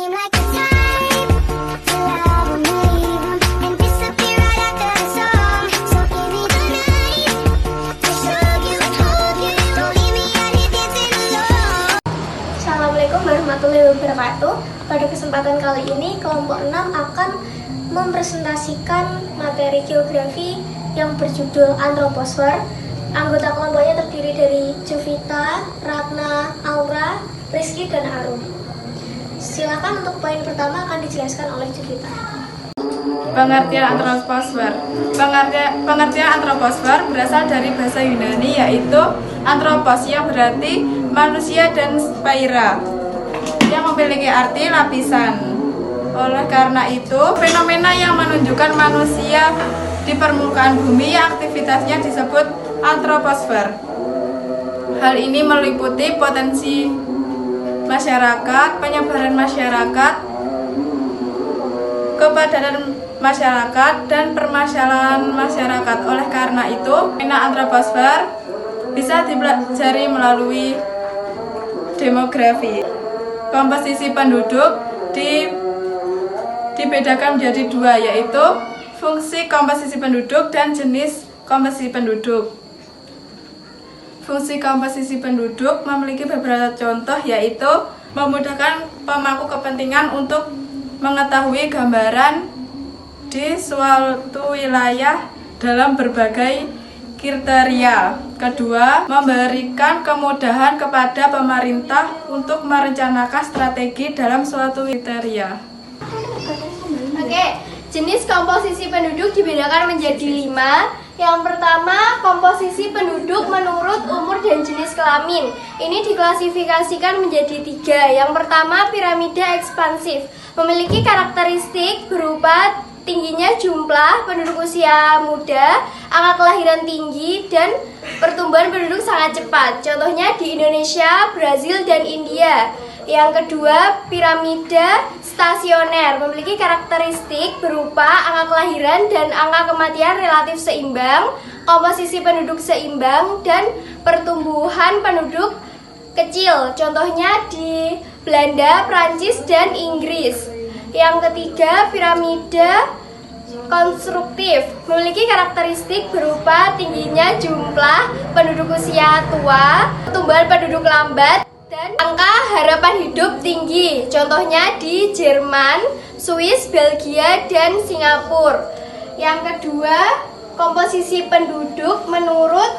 seem like the type to love 'em, leave 'em, and disappear right after the song. So give me the night to show you and hold you. Don't leave me out here dancing alone. Assalamualaikum warahmatullahi wabarakatuh. Pada kesempatan kali ini, kelompok 6 akan mempresentasikan materi geografi yang berjudul Antroposfer. Anggota kelompoknya terdiri dari Jovita, Ratna, Aura, Rizky, dan Arum. Silakan untuk poin pertama akan dijelaskan oleh Jovita. Pengertian antroposfer. Pengertian antroposfer berasal dari bahasa Yunani, yaitu anthropos yang berarti manusia dan spaira yang memiliki arti lapisan. Oleh karena itu, fenomena yang menunjukkan manusia di permukaan bumi yang aktivitasnya disebut antroposfer. Hal ini meliputi potensi masyarakat, penyebaran masyarakat, kepadatan masyarakat, dan permasalahan masyarakat. Oleh karena itu, fenomena antroposfer bisa dipelajari melalui demografi. Komposisi penduduk dibedakan menjadi dua, yaitu fungsi komposisi penduduk dan jenis komposisi penduduk. Fungsi komposisi penduduk memiliki beberapa contoh, yaitu memudahkan pemangku kepentingan untuk mengetahui gambaran di suatu wilayah dalam berbagai kriteria. Kedua, memberikan kemudahan kepada pemerintah untuk merencanakan strategi dalam suatu kriteria. Oke, jenis komposisi penduduk dibedakan menjadi 5. Yang pertama, komposisi penduduk menurut umur dan jenis kelamin. Ini diklasifikasikan menjadi 3. Yang pertama, piramida ekspansif. Memiliki karakteristik berupa tingginya jumlah penduduk usia muda, angka kelahiran tinggi, dan pertumbuhan penduduk sangat cepat. Contohnya di Indonesia, Brazil, dan India. Yang kedua, piramida stasioner. Memiliki karakteristik berupa angka kelahiran dan angka kematian relatif seimbang, komposisi penduduk seimbang, dan pertumbuhan penduduk kecil. Contohnya di Belanda, Prancis, dan Inggris. Yang ketiga, piramida konstruktif. Memiliki karakteristik berupa tingginya jumlah penduduk usia tua, pertumbuhan penduduk lambat, dan angka harapan hidup tinggi. Contohnya di Jerman, Swiss, Belgia, dan Singapura. Yang kedua, komposisi penduduk menurut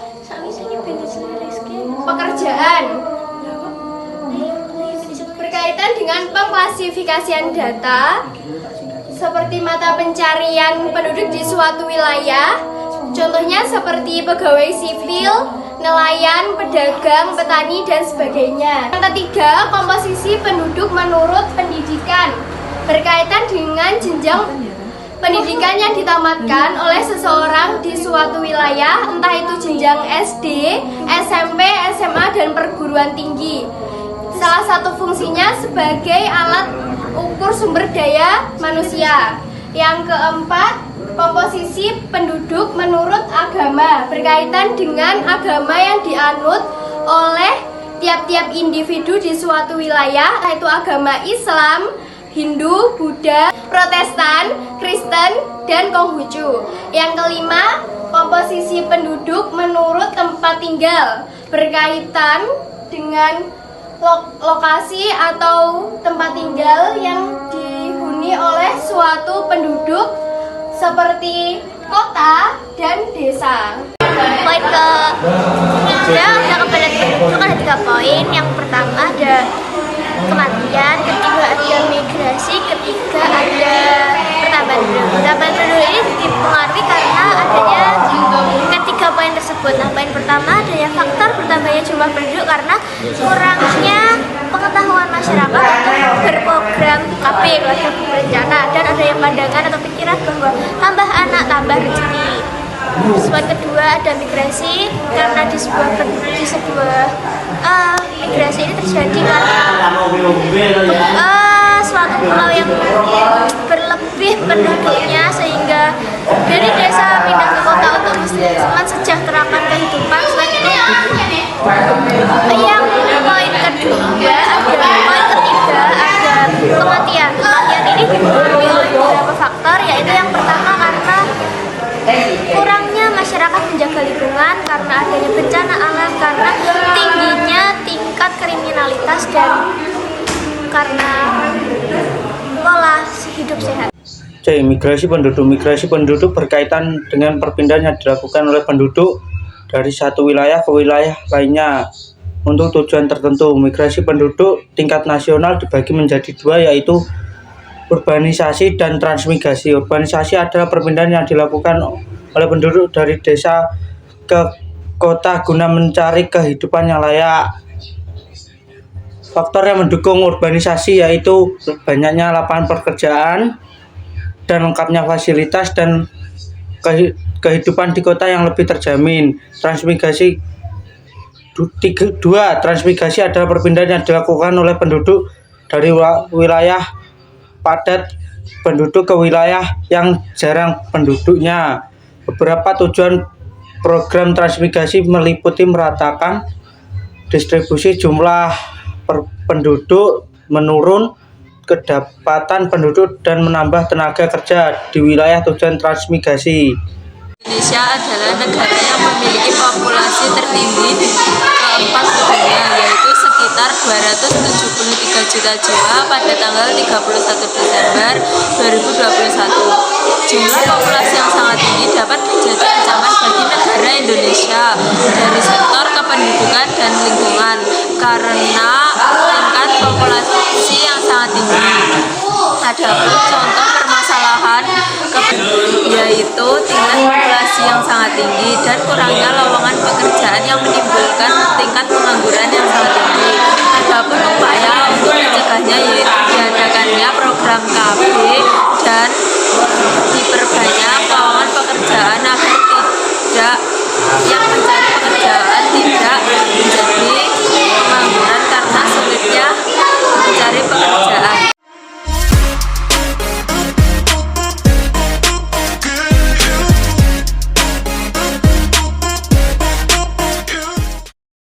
pekerjaan. Berkaitan dengan pengklasifikasian data seperti mata pencarian penduduk di suatu wilayah, contohnya seperti pegawai sipil, nelayan, pedagang, petani, dan sebagainya. Yang ketiga, komposisi penduduk menurut pendidikan. Berkaitan dengan jenjang pendidikan yang ditamatkan oleh seseorang di suatu wilayah, entah itu jenjang SD, SMP, SMA, dan perguruan tinggi. Salah satu fungsinya sebagai alat ukur sumber daya manusia. Yang keempat, komposisi penduduk menurut agama. Berkaitan dengan agama yang dianut oleh tiap-tiap individu di suatu wilayah, yaitu agama Islam, Hindu, Buddha, Protestan, Kristen, dan Konghucu. Yang kelima, komposisi penduduk menurut tempat tinggal. Berkaitan dengan lokasi atau tempat tinggal yang dihuni oleh suatu penduduk seperti kota dan desa. Poin ketiga ada keberadaan penduduk, ada 3 poin. Yang pertama ada kematian, kedua ada migrasi, ketiga ada pertambahan penduduk. Pertambahan penduduk ini dipengaruhi karena adanya ketiga poin tersebut. Nah, poin pertama adanya faktor bertambahnya jumlah penduduk karena kurangnya pengetahuan masyarakat untuk berprogram KB keluarga berencana, dan adanya pandangan atau pikiran bahwa tambah anak tambah rezeki. Poin kedua ada migrasi karena di sebuah migrasi ini terjadi karena suatu pulau yang berlebih penduduknya sehingga dari desa pindah ke kota untuk mensejahterakan kehidupan. Selain itu, yang poin kedua ada poin ketiga ada kematian. C. Migrasi penduduk. Migrasi penduduk berkaitan dengan perpindahan yang dilakukan oleh penduduk dari satu wilayah ke wilayah lainnya untuk tujuan tertentu. Migrasi penduduk tingkat nasional dibagi menjadi dua, yaitu urbanisasi dan transmigrasi. Urbanisasi adalah perpindahan yang dilakukan oleh penduduk dari desa ke kota guna mencari kehidupan yang layak. Faktor yang mendukung urbanisasi yaitu banyaknya lapangan pekerjaan dan lengkapnya fasilitas dan kehidupan di kota yang lebih terjamin. Transmigrasi transmigrasi adalah perpindahan yang dilakukan oleh penduduk dari wilayah padat penduduk ke wilayah yang jarang penduduknya. Beberapa tujuan program transmigrasi meliputi meratakan distribusi jumlah penduduk, menurun kedapatan penduduk, dan menambah tenaga kerja di wilayah tujuan transmigrasi. Indonesia adalah negara yang memiliki populasi tertinggi keempat di dunia, yaitu sekitar 273 juta jiwa pada tanggal 31 Desember 2021. Jumlah populasi yang sangat tinggi dapat menjadi ancaman bagi negara Indonesia dari sektor kependudukan dan lingkungan karena tingkat populasi yang sangat tinggi. Adapun contoh permasalahan yaitu tingkat populasi yang sangat tinggi dan kurangnya lowongan pekerjaan yang menimbulkan tingkat pengangguran yang sangat tinggi.